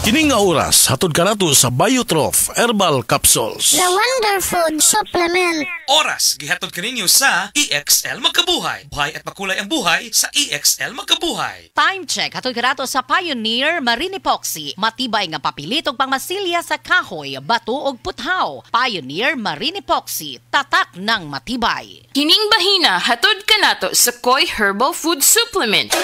Kining nga oras, hatod ka nato sa Biotrof Herbal Capsules. The Wonder Food Supplement. Oras, gihatod kaninyo sa EXL Magkabuhay. Buhay at makulay ang buhay sa EXL Magkabuhay. Time check, hatod ka nato sa Pioneer Marine Epoxy. Matibay nga papilit og pangmasilya sa kahoy, bato ug puthaw. Pioneer Marine Epoxy, tatak ng matibay. Kining bahina, hatod ka nato sa Koi Herbal Food Supplement.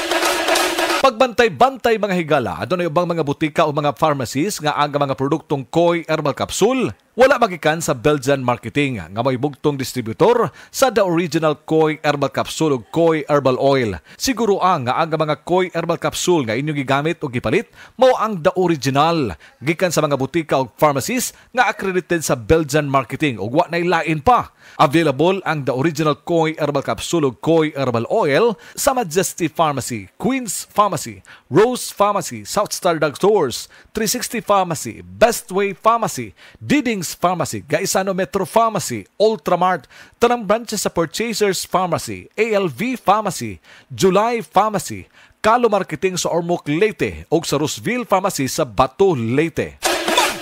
Pagbantay-bantay mga higala, adunay ubang mga butika o mga pharmacies nga aga mga produktong Koi Herbal Capsule. Wala magikan sa Belgian Marketing nga may bugtong distributor sa the original Koi Herbal Capsule o Koi Herbal Oil. Siguro ang nga aga mga Koi Herbal Capsule nga inyong gigamit o gipalit mao ang the original gikan sa mga butika o pharmacies nga accredited sa Belgian Marketing o wa nay lain pa. Available ang the original Koi Herbal Capsule o Koi Herbal Oil sa Majesty Pharmacy, Queen's Pharmacy, Rose Pharmacy, South Star Drug Stores, 360 Pharmacy, Bestway Pharmacy, Diding's Pharmacy, Gaisano Metro Pharmacy, Ultramart, tanang branches sa Purchasers Pharmacy, ALV Pharmacy, July Pharmacy, Kalo Marketing sa Ormoc Leyte o sa Rooseville Pharmacy sa Bato Leyte.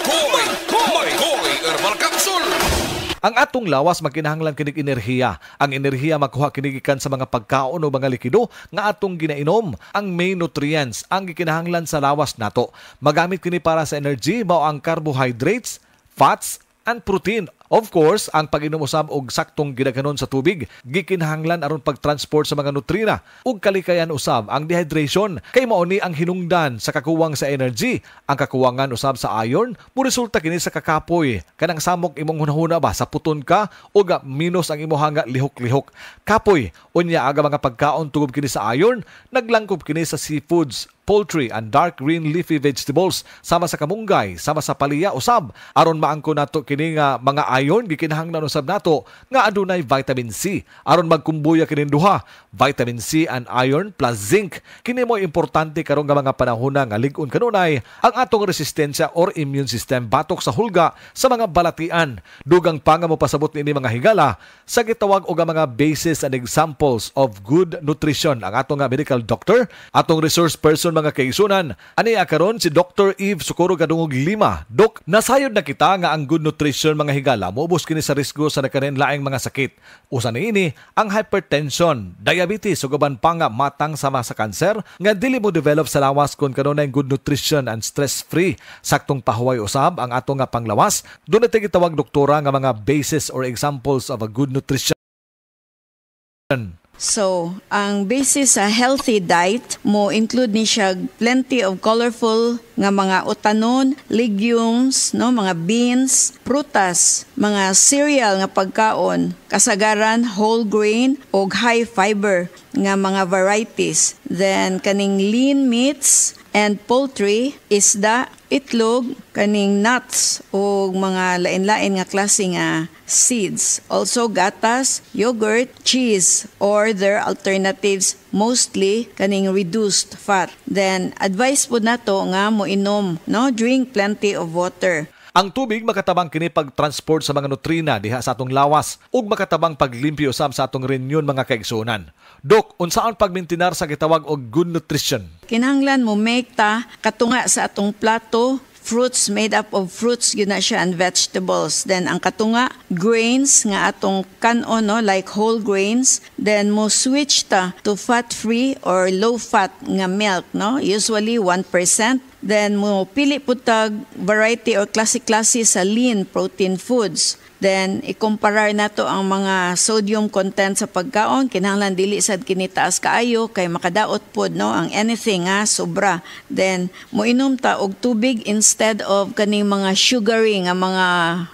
Koi Herbal Capsule. Ang atong lawas magkinahanglan kinig enerhiya. Ang enerhiya makuha kinigikan sa mga pagkaon o mga likido nga atong ginainom. Ang main nutrients ang gikinahanglan sa lawas nato. Magamit kini para sa energy mao ang carbohydrates, fats, and protein. Of course, ang pag-inom usab og saktong gidaghanon sa tubig gikinahanglan aron pag-transport sa mga nutrina ug kalikayan usab ang dehydration kay mao ni ang hinungdan sa kakuwang sa energy. Ang kakuwangan usab sa iron mo resulta kini sa kakapoy kanang samok imong hunahuna ba sa puton ka ug minus ang imong hanga lihok-lihok. Kapoy unya aga mga pagkaon tugob kini sa iron, naglangkob kini sa seafoods, poultry and dark green leafy vegetables sama sa kamunggay, sama sa palaya usab aron maangko nato kini nga mga iron gikinahanglan usab nato nga adunay vitamin C aron magkumbuya kini duha, vitamin C and iron plus zinc. Kini mo importante karon nga mga panahon nga lig-on kanunay ang atong resistensya or immune system batok sa hulga sa mga balatian. Dugang pa nga mo pasabot ni mga higala sa gitawag og mga basis and examples of good nutrition ang atong medical doctor, atong resource person mga kaigsunan. Ani karon si Dr. Eve Socorro Gadungog Lima. Dok, nasayod na kita nga ang good nutrition mga higala moubos kini sa risgo sa nakarenlaing mga sakit. Usa niini ang hypertension, diabetes ug uban pa nga matang sama sa kanser nga dili mo develop sa lawas kon kanunay good nutrition and stress-free. Saktong pahuway usab ang ato nga panglawas. Doon natin gitawag doktora nga mga basis or examples of a good nutrition. So, ang basis sa healthy diet mo include ni siya plenty of colorful nga mga utanon, legumes, no, mga beans, prutas, mga cereal nga pagkaon, kasagaran whole grain o high fiber nga mga varieties. Then kaning lean meats and poultry, isda, itlog, kaning nuts o mga lain-lain nga klase nga seeds. Also gatas, yogurt, cheese or their alternatives, mostly kaning reduced fat. Then advice po nato nga mo inom, no, drink plenty of water. Ang tubig makatabang kini pag-transport sa mga nutrina diha sa atong lawas ug makatabang paglimpyo usab sa atong renyon mga kaigsunan. Dok, unsaon pagmintinar sa gitawag og good nutrition? Kinahanglan mo make ta katunga sa atong plato, fruits made up of fruits yun na siya and vegetables. Then ang katunga, grains nga atong kanon, no, like whole grains. Then mo switch ta to fat-free or low-fat nga milk, no, usually 1%. Then mo pili po tag variety or klase-klase sa lean protein foods. Then ikumparar nato ang mga sodium content sa pagkaon, kinahanglan dili sad kini taas kaayo kay makadaot pod, no, ang anything nga sobra. Then mo inom ta og tubig instead of kaning mga sugary nga mga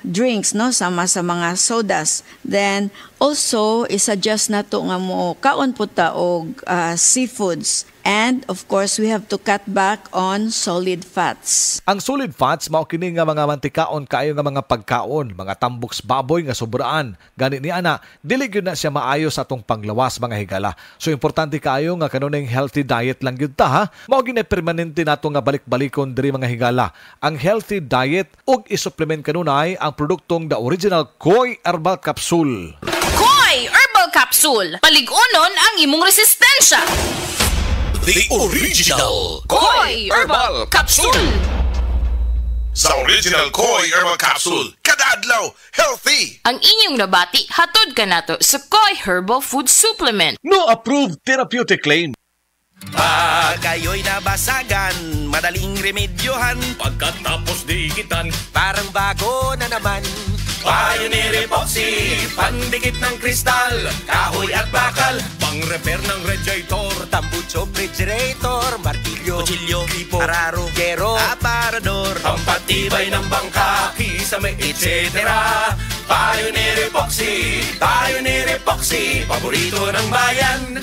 drinks, no, sama sa mga sodas. Then also i-suggest nato nga mo kaon po ta og seafoods. And of course, we have to cut back on solid fats. Ang solid fats mao kini nga mga mantikaon kaayo nga mga pagkaon, mga tamboks baboy nga sobraan. Gani ni ana, dili gyud na siya maayo sa atong panglawas mga higala. So importante kaayo nga kanunay healthy diet lang gyud ta ha. Mao gyud permanente nato nga balik-balikon diri mga higala. Ang healthy diet ug i-supplement kanunay ang produktong the original Koi Herbal Capsule. Koi Herbal Capsule. Paligunon ang imong resistensya. The original Koi Herbal Capsule. sa original Koi Herbal Capsule. Kada adlaw, healthy! Ang inyong nabati, hatod ka nato sa Koi Herbal Food Supplement. No approved therapeutic claim. Pag kayo'y nabasagan, madaling remedyohan. Pagkatapos dikitan, Parang bago na naman. Pioneer Epoxy, pandikit ng kristal, kahoy at bakal, pang-repair ng radiator, Tambucho, refrigerator, martilyo, kutsilyo, tipo, araro, gero, aparador, pampatibay ng bangka, kisame, etc. Pioneer Epoxy, paborito ng bayan.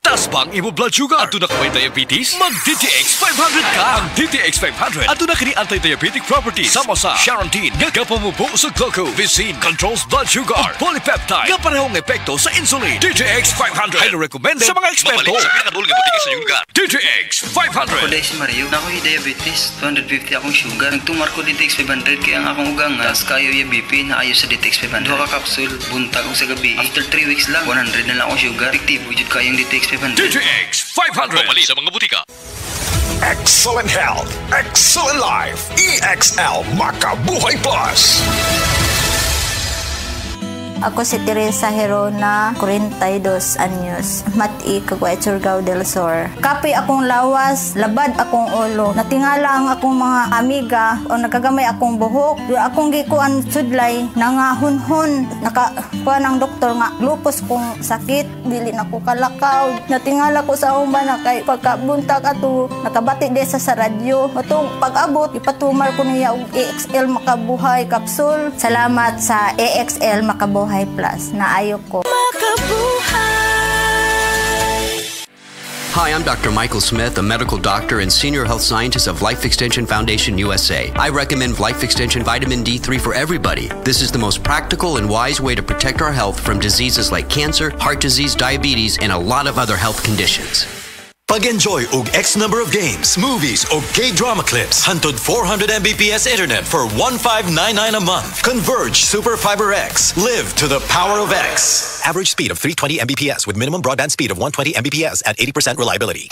Taas bang imo blood sugar? Ato na ka may diabetes? Mag DTX 500 ka! Ang DTX 500 ato na kini anti-diabetic properties sama sa Charantine nga kapamubo sa glucose, Vicin controls blood sugar, ug polypeptide nga parehong epekto sa insulin. DTX 500 highly recommended sa mga eksperto. Mabalik sa pinakadulong butika sa iyong lugar. DTX 500. Ako si Mario, nako'y diabetes, 250 akong sugar. Nagtumar ko DTX 500 kaya ang akong ugangas, kayo yung BP na ayo sa DTX 500. Duha ka kapsul, buntag kong sa gabi. After 3 weeks lang, 100 na lang akong sugar. Efektibo jud kayong DTX 500. DTX 500. Pamali sa mga butika. Excellent health, excellent life. EXL Makabuhay Plus. Ako si Teresa Herona, 42 anyos, mati kagway Surigao del Sur. Kapoy akong lawas, labad akong ulo. Natingala ang akong mga amiga o nakagamay akong buhok. Yung akong gikuan sudlay, nangahunhon. Nakakuha ng doktor nga, lupus kong sakit, dili na ko kalakaw. Natingala ko sa umba na kay pagkabuntag ato, nakabati desa sa radyo. Matong pag-abot, ipatumar ko niya og EXL Makabuhay Capsule. Salamat sa EXL Makabuhay Plus na ayok ko. Hi, I'm Dr. Michael Smith, a medical doctor and senior health scientist of Life Extension Foundation USA. I recommend Life Extension Vitamin D3 for everybody. This is the most practical and wise way to protect our health from diseases like cancer, heart disease, diabetes, and a lot of other health conditions. Pag-enjoy og X number of games, movies og K-drama clips. Hantod 400 Mbps internet for 1599 a month. Converge Super Fiber X. Live to the power of X. Average speed of 320 Mbps with minimum broadband speed of 120 Mbps at 80% reliability.